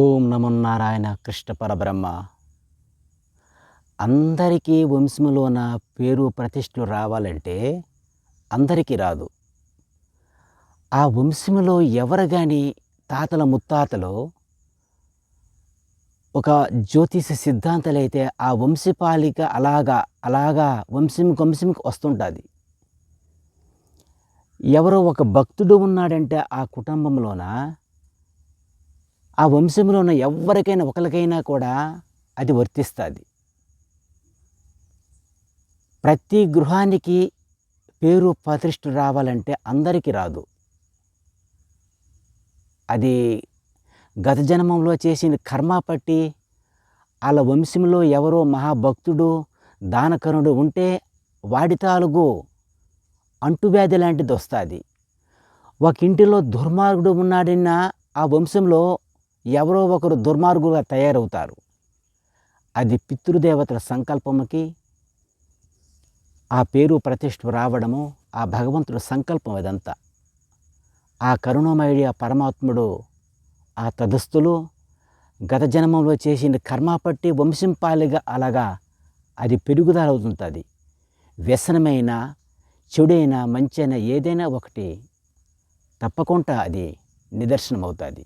ఓం నమో నారాయణ కృష్ణ పరబ్రహ్మ. అందరికీ వంశములోన పేరు ప్రతిష్టలు రావాలంటే అందరికీ రాదు. ఆ వంశములో ఎవరు గాని తాతల ముత్తాతలు ఒక జ్యోతిష సిద్ధాంతాలైతే ఆ వంశపాలిక అలాగా వంశంకి వస్తుంటుంది. ఎవరో ఒక భక్తుడు ఉన్నాడంటే ఆ కుటుంబంలోన ఆ వంశంలో ఉన్న ఎవరికైనా ఒకరికైనా కూడా అది వర్తిస్తుంది. ప్రతి గృహానికి పేరు ప్రతిష్ఠ రావాలంటే అందరికీ రాదు. అది గత జన్మంలో చేసిన కర్మ పట్టి వాళ్ళ వంశంలో ఎవరో మహాభక్తుడు దానకరుడు ఉంటే వాడి తాలూకు అంటువ్యాధి లాంటిది వస్తుంది. ఒక ఇంటిలో దుర్మార్గుడు ఉన్నాడన్న ఆ వంశంలో ఎవరో ఒకరు దుర్మార్గులుగా తయారవుతారు. అది పితృదేవతల సంకల్పముకి ఆ పేరు ప్రతిష్ఠ రావడము ఆ భగవంతుడి సంకల్పం. అదంతా ఆ కరుణామయుడి ఆ పరమాత్ముడు ఆ తదస్థులు గత జన్మంలో చేసిన కర్మ పట్టి వంశం పాలిగా అలాగా అది పెరుగుదల అవుతుంటుంది. వ్యసనమైన చెడైనా మంచైనా ఏదైనా ఒకటి తప్పకుండా అది నిదర్శనం అవుతుంది.